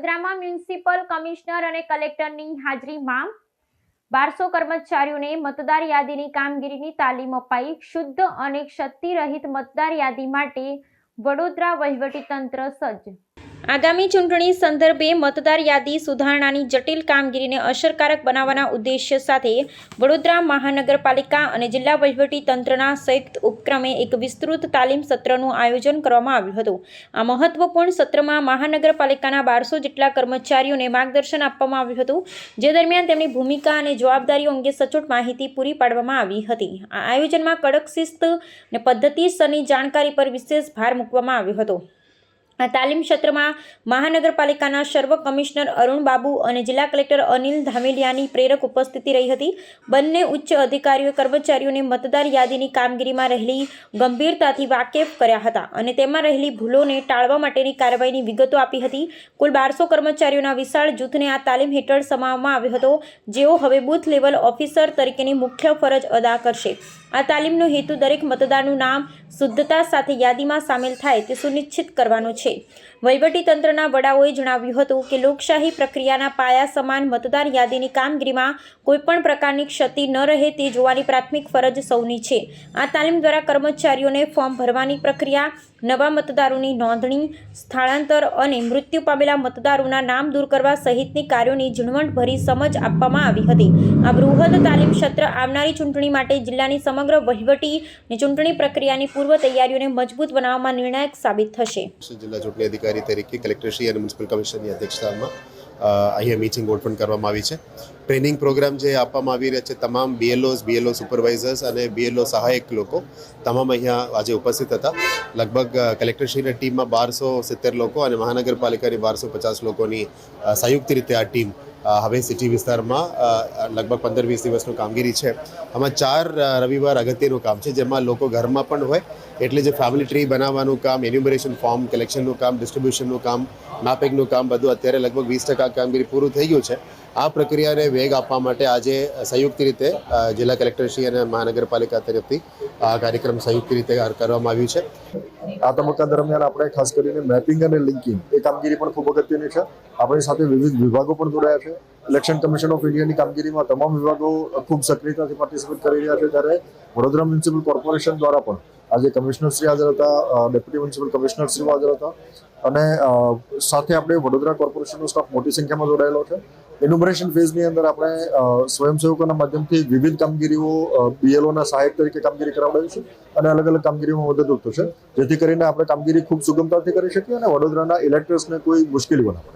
વડોદરામાં municipal commissioner અને કલેક્ટરની હાજરીમાં 1200 કર્મચારીઓને મતદાર યાદીની કામગીરીની તાલીમ અપાઈ। શુદ્ધ અને ક્ષતિરહિત મતદાર યાદી માટે વડોદરા વહીવટીતંત્ર સજ્જ। આગામી ચૂંટણી સંદર્ભે મતદાર યાદી સુધારણાની જટિલ કામગીરીને અસરકારક બનાવવાના ઉદ્દેશ્ય સાથે વડોદરા મહાનગરપાલિકા અને જિલ્લા વહીવટીતંત્રના સંયુક્ત ઉપક્રમે એક વિસ્તૃત તાલીમ સત્રનું આયોજન કરવામાં આવ્યું હતું। આ મહત્વપૂર્ણ સત્રમાં મહાનગરપાલિકાના 1200 જેટલા કર્મચારીઓને માર્ગદર્શન આપવામાં આવ્યું હતું, જે દરમિયાન તેમની ભૂમિકા અને જવાબદારીઓ અંગે સચોટ માહિતી પૂરી પાડવામાં આવી હતી। આ આયોજનમાં કડક શિસ્ત અને પદ્ધતિસરની જાણકારી પર વિશેષ ભાર મૂકવામાં આવ્યો હતો। આ તાલીમ સત્રમાં મહાનગરપાલિકાના સર્વ કમિશનર અરુણ બાબુ અને જિલ્લા કલેક્ટર અનિલ ધામેલિયાની પ્રેરક ઉપસ્થિતિ રહી હતી। બંને ઉચ્ચ અધિકારીઓએ કર્મચારીઓને મતદાર યાદીની કામગીરીમાં રહેલી ગંભીરતાથી વાકેફ કર્યા હતા અને તેમાં રહેલી ભૂલોને ટાળવા માટેની કાર્યવાહીની વિગતો આપી હતી। કુલ 1200 કર્મચારીઓના વિશાળ જૂથને આ તાલીમ હેઠળ સમાવવામાં આવ્યો હતો, જેઓ હવે બૂથ લેવલ ઓફિસર તરીકેની મુખ્ય ફરજ અદા કરશે। આ તાલીમનો હેતુ દરેક મતદારનું નામ શુદ્ધતા સાથે યાદીમાં સામેલ થાય તે સુનિશ્ચિત કરવાનો છે। વહીવટીતંત્રના વડાઓએ જણાવ્યું હતું કે લોકશાહી પ્રક્રિયાના પાયા સમાન મતદાર યાદીની કામગીરીમાં કોઈપણ પ્રકારની ક્ષતિ ન રહે તે જોવાની પ્રાથમિક ફરજ સૌની છે। આ તાલીમ દ્વારા કર્મચારીઓને ફોર્મ ભરવાની પ્રક્રિયા, નવા મતદારોની નોંધણી, સ્થળાંતર અને મૃત્યુ પામેલા મતદારોના નામ દૂર કરવા સહિતની કાર્યોની ઝીણવટભરી સમજ આપવામાં આવી હતી। આ બૃહદ તાલીમ સત્ર આવનારી ચૂંટણી માટે જિલ્લાની સમગ્ર વહીવટી અને ચૂંટણી પ્રક્રિયાની પૂર્વ તૈયારીઓને મજબૂત બનાવવામાં નિર્ણાયક સાબિત થશે। જિલ્લા ચૂંટણી અધિકારી તરીકે કલેક્ટરશ્રી અને મ્યુનિસિપલ કમિશનરની અધ્યક્ષતામાં અહીંયા મીટિંગ ગોઠવણ કરવામાં આવી છે। ટ્રેનિંગ પ્રોગ્રામ જે આપવામાં આવી રહ્યા છે, તમામ BLOs, BLO સુપરવાઇઝર્સ અને BLO સહાયક લોકો તમામ અહીંયા આજે ઉપસ્થિત હતા। લગભગ કલેક્ટરશ્રીની ટીમમાં 1270 લોકો અને મહાનગરપાલિકાની 1250 લોકોની સંયુક્ત રીતે આ ટીમ હવે સિટી વિસ્તારમાં લગભગ 15-20 દિવસનું કામગીરી છે। આમાં 4 રવિવાર અગત્યનું કામ છે, જેમાં લોકો ઘરમાં પણ હોય એટલે જે ફેમિલી ટ્રી બનાવવાનું કામ, એન્યુમરેશન ફોર્મ કલેક્શનનું કામ, ડિસ્ટ્રીબ્યુશનનું કામ, મેપિંગનું કામ બધું અત્યારે લગભગ 20% કામગીરી પૂરું થઈ ગયું છે। આ પ્રક્રિયાને વેગ આપવા માટે આજે સંયુક્ત રીતે જિલ્લા કલેક્ટરશ્રી અને મહાનગરપાલિકા તરફથી આ કાર્યક્રમ સંયુક્ત રીતે કરવામાં આવ્યું છે। આ તબક્કા દરમિયાન આપણે ખાસ કરીને મેપિંગ અને લિંકિંગ એ કામગીરી પણ ખૂબ અગત્યની છે। આપણી સાથે વિવિધ વિભાગો પણ જોડાયા છે। ઇલેક્શન કમિશન ઓફ ઇન્ડિયાની કામગીરીમાં તમામ વિભાગો ખૂબ સક્રિયતાથી પાર્ટિસિપેટ કરી રહ્યા છે, ત્યારે વડોદરા મ્યુનિસિપલ કોર્પોરેશન દ્વારા પણ આજે કમિશનરશ્રી હાજર હતા, ડેપ્યુટી મ્યુનિસિપલ કમિશનરશ્રી હાજર હતા અને સાથે આપણે વડોદરા કોર્પોરેશનનો સ્ટાફ મોટી સંખ્યામાં જોડાયેલો છે। એન્યુમરેશન ફેઝની અંદર આપણે સ્વયંસેવકોના માધ્યમથી વિવિધ કામગીરીઓ BLOના સહાયક તરીકે કામગીરી કરાવડાવીશું અને અલગ અલગ કામગીરીમાં મદદરૂપ થશે, જેથી કરીને આપણે કામગીરી ખૂબ સુગમતાથી કરી શકીએ અને વડોદરાના ઇલેક્ટર્સને કોઈ મુશ્કેલી ન પડે।